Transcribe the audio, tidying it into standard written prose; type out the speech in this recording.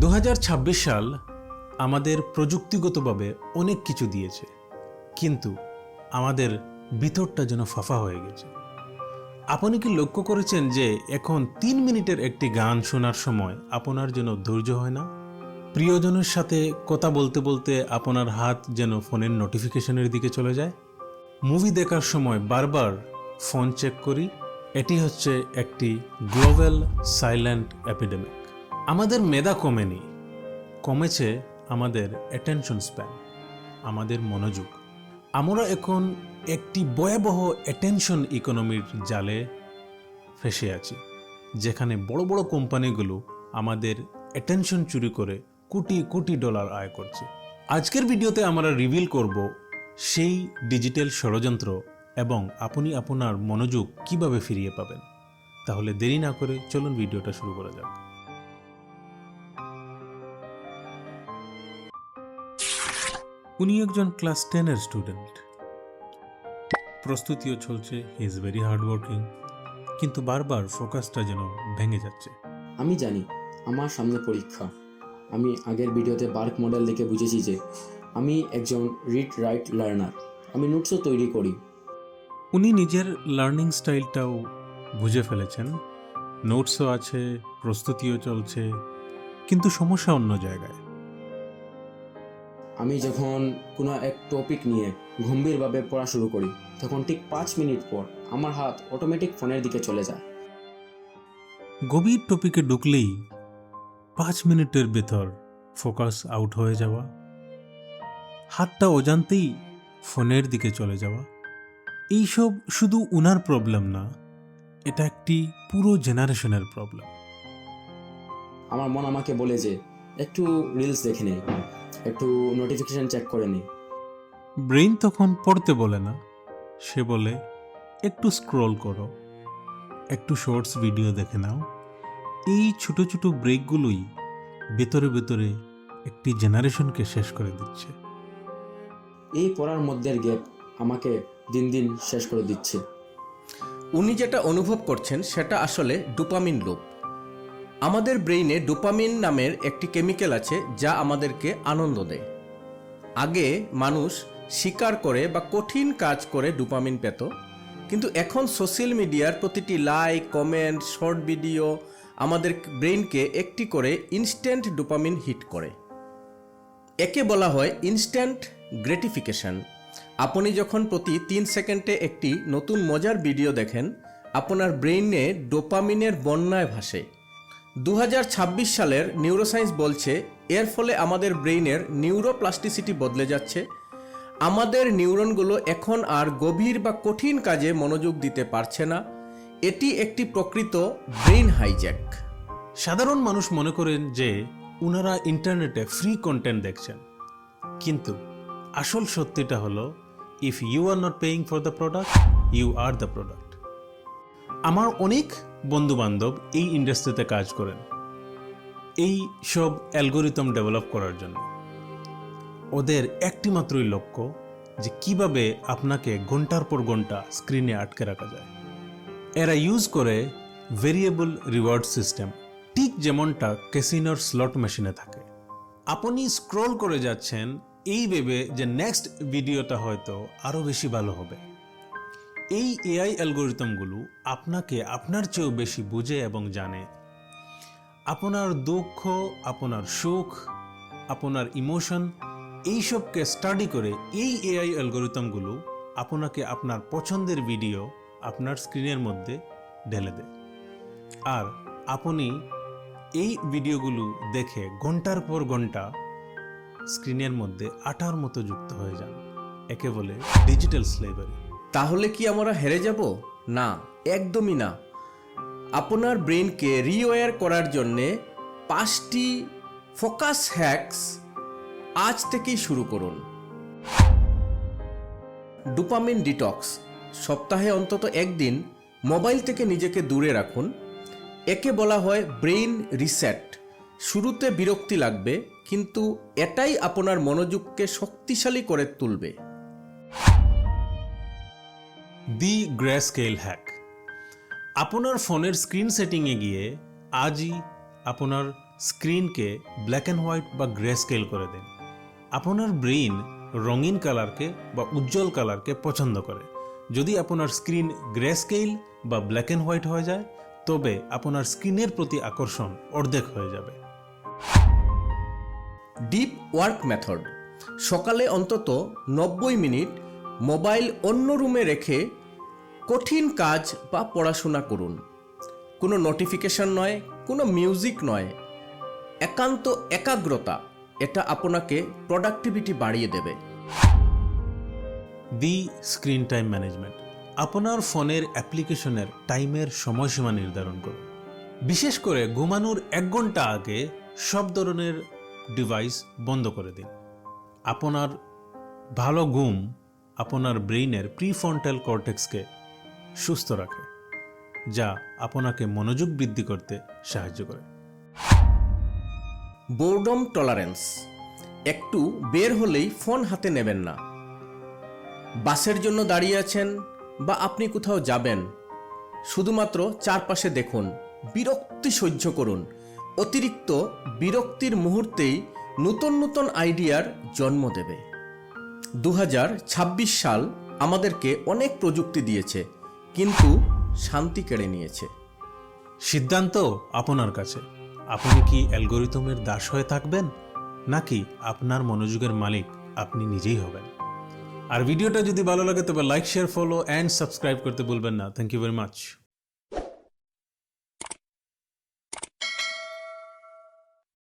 2026 সাল আমাদের প্রযুক্তিগতভাবে অনেক কিছু দিয়েছে, কিন্তু আমাদের ভিতরটা যেন ফাঁফা হয়ে গেছে। আপনি কি লক্ষ্য করেছেন যে এখন 3 মিনিটের একটি গান শোনার সময় আপনার যেন ধৈর্য হয় না? প্রিয়জনের সাথে কথা বলতে বলতে আপনার হাত যেন ফোনের নোটিফিকেশনের দিকে চলে যায়। মুভি দেখার সময় বারবার ফোন চেক করি। এটি হচ্ছে একটি গ্লোবাল সাইলেন্ট এপিডেমিক। আমাদের মেধা কমেনি, কমেছে আমাদের অ্যাটেনশন স্প্যান, আমাদের মনোযোগ। আমরা এখন একটি ভয়াবহ অ্যাটেনশন ইকোনমির জালে ফেসে আছি, যেখানে বড় বড় কোম্পানিগুলো আমাদের অ্যাটেনশন চুরি করে কোটি কোটি ডলার আয় করছে। আজকের ভিডিওতে আমরা রিভিল করব সেই ডিজিটাল ষড়যন্ত্র এবং আপনি আপনার মনোযোগ কিভাবে ফিরিয়ে পাবেন। তাহলে দেরি না করে চলুন ভিডিওটা শুরু করা যাক। উনি একজন ক্লাস 10-এর স্টুডেন্ট। প্রস্তুতিও চলছে, he is very hard working, কিন্তু বারবার ফোকাসটা যেন ভেঙে যাচ্ছে। আমি জানি আমার সামনে পরীক্ষা। আমি আগের ভিডিওতে বার্ক মডেল দেখে বুঝেছি যে আমি একজন রিড রাইট লার্নার। আমি নোটসও তৈরি করি। উনি নিজের লার্নিং স্টাইলটাও বুঝে ফেলেছেন, নোটসও আছে, প্রস্তুতিও চলছে, কিন্তু সমস্যা অন্য জায়গায়। আমি যখন কোনো এক টপিক নিয়ে গম্ভীরভাবে পড়া শুরু করি, তখন ঠিক 5 মিনিট পর আমার হাত অটোমেটিক ফোনের দিকে চলে যায়। গভীর টপিকে ঢুকলেই 5 মিনিটের ভেতর ফোকাস আউট হয়ে যাওয়া, হাতটা অজান্তেই ফোনের দিকে চলে যাওয়া। এইসব শুধু উনার প্রবলেম না, এটা একটি পুরো জেনারেশনের প্রবলেম। আমার মন আমাকে বলে যে একটু রিলস দেখে নেই, একটু নোটিফিকেশন চেক করে নেই। ব্রেইন তখন পড়তে বলে না, সে বলে একটু স্ক্রল করো, একটু শর্টস ভিডিও দেখে নাও। এই ছোট ছোট ব্রেকগুলোই ভেতরে ভেতরে একটি জেনারেশনকে শেষ করে দিচ্ছে। এই পড়ার মধ্যের গ্যাপ আমাকে দিন দিন শেষ করে দিচ্ছে। উনি যেটা অনুভব করছেন সেটা আসলে ডোপামিন লুপ। আমাদের ব্রেইনে ডোপামিন নামের একটি কেমিক্যাল আছে যা আমাদেরকে আনন্দ দেয়। আগে মানুষ শিকার করে বা কঠিন কাজ করে ডোপামিন পেত, কিন্তু এখন সোশ্যাল মিডিয়ার প্রতিটি লাইক, কমেন্ট, শর্ট ভিডিও আমাদের ব্রেইনকে একটি করে ইনস্ট্যান্ট ডোপামিন হিট করে। একে বলা হয় ইনস্ট্যান্ট গ্র্যাটিফিকেশন। আপনি যখন প্রতি 3 সেকেন্ডে একটি নতুন মজার ভিডিও দেখেন, আপনার ব্রেইনে ডোপামিনের বন্যায় ভাসে। 2026 সালের নিউরোসায়েন্স বলছে এর ফলে আমাদের ব্রেইনের নিউরোপ্লাস্টিসিটি বদলে যাচ্ছে। আমাদের নিউরনগুলো এখন আর গভীর বা কঠিন কাজে মনোযোগ দিতে পারছে না। এটি একটি প্রকৃত ব্রেইন হাইজ্যাক। সাধারণ মানুষ মনে করেন যে উনারা ইন্টারনেটে ফ্রি কন্টেন্ট দেখছেন, কিন্তু আসল সত্যিটা হলো, if you are not paying for the product, you are the product. আমার অনেক বন্ধু বান্ধব এই ইন্ডাস্ট্রিতে কাজ করেন, এই সব অ্যালগোরিদম ডেভেলপ করার জন্য। ওদের একটি মাত্রই লক্ষ্য যে কিভাবে আপনাকে ঘন্টার পর ঘন্টা স্ক্রিনে আটকে রাখা যায়। এরা ইউজ করে ভেরিয়েবল রিওয়ার্ড সিস্টেম, ঠিক যেমনটা ক্যাসিনোর স্লট মেশিনে থাকে। আপনি স্ক্রল করে যাচ্ছেন এই ভেবে যে নেক্সট ভিডিওটা হয়তো আরও বেশি ভালো হবে। এই এআই অ্যালগোরিদমগুলো আপনাকে আপনার চেয়েও বেশি বুঝে এবং জানে। আপনার দুঃখ, আপনার সুখ, আপনার ইমোশন, এইসবকে স্টাডি করে এই এআই অ্যালগোরিদমগুলো আপনাকে আপনার পছন্দের ভিডিও আপনার স্ক্রিনের মধ্যে ঢেলে দেয়। আর আপনি এই ভিডিওগুলো দেখে ঘন্টার পর ঘন্টা স্ক্রিনের মধ্যে আটার মতো যুক্ত হয়ে যান। একে বলে ডিজিটাল স্লেভারি। তাহলে কি আমরা হেরে যাব? না, একদমই না। আপনার ব্রেইনকে রিওয়্যার করার জন্যে 5টি ফোকাস হ্যাকস আজ থেকেই শুরু করুন। Dopamine detox. সপ্তাহে অন্তত একদিন মোবাইল থেকে নিজেকে দূরে রাখুন। একে বলা হয় ব্রেইন রিসেট। শুরুতে বিরক্তি লাগবে, কিন্তু এটাই আপনার মনোযোগকে শক্তিশালী করে তুলবে। দি গ্রে স্কেল হ্যাক। আপনার ফোনের স্ক্রিন সেটিংয়ে গিয়ে আজই আপনার স্ক্রিনকে ব্ল্যাক অ্যান্ড হোয়াইট বা গ্রে স্কেল করে দিন। আপনার ব্রেইন রঙিন কালারকে বা উজ্জ্বল কালারকে পছন্দ করে। যদি আপনার স্ক্রিন গ্রে স্কেল বা ব্ল্যাক অ্যান্ড হোয়াইট হয়ে যায়, তবে আপনার স্ক্রিনের প্রতি আকর্ষণ অর্ধেক হয়ে যাবে। Deep work method. সকালে অন্তত 90 মিনিট মোবাইল অন্য রুমে রেখে কঠিন কাজ বা পড়াশোনা করুন। কোনো নোটিফিকেশন নয়, কোনো মিউজিক নয়, একান্ত একাগ্রতা। এটা আপনাকে প্রোডাক্টিভিটি বাড়িয়ে দেবে। দি স্ক্রিন টাইম ম্যানেজমেন্ট। আপনার ফোনের অ্যাপ্লিকেশনের টাইমের সময়সীমা নির্ধারণ করুন। বিশেষ করে ঘুমানোর 1 ঘন্টা আগে সব ধরনের ডিভাইস বন্ধ করে দিন। আপনার ভালো ঘুম আপনার ব্রেইনের প্রিফ্রন্টাল কর্টেক্সকে সুস্থ রাখে, যা আপনাকে মনোযোগ বৃদ্ধি করতে সাহায্য করে। Boredom tolerance. একটু বের হলেই ফোন হাতে নেবেন না। বাসের জন্য দাঁড়িয়ে আছেন বা আপনি কোথাও যাবেন, শুধুমাত্র চারপাশে দেখুন, বিরক্তি সহ্য করুন। অতিরিক্ত বিরক্তির মুহূর্তেই নতুন নতুন আইডিয়ার জন্ম দেবে। 2026 সাল আমাদেরকে অনেক প্রযুক্তি দিয়েছে, কিন্তু শান্তি কেড়ে নিয়েছে। সিদ্ধান্ত আপনার কাছে। আপনি কি অ্যালগোরিদমের দাস হয়ে থাকবেন, নাকি আপনার মনোযোগের মালিক আপনি নিজেই হবেন? আর ভিডিওটা যদি ভালো লাগে তবে like, share, follow and subscribe করতে ভুলবেন না। Thank you very much.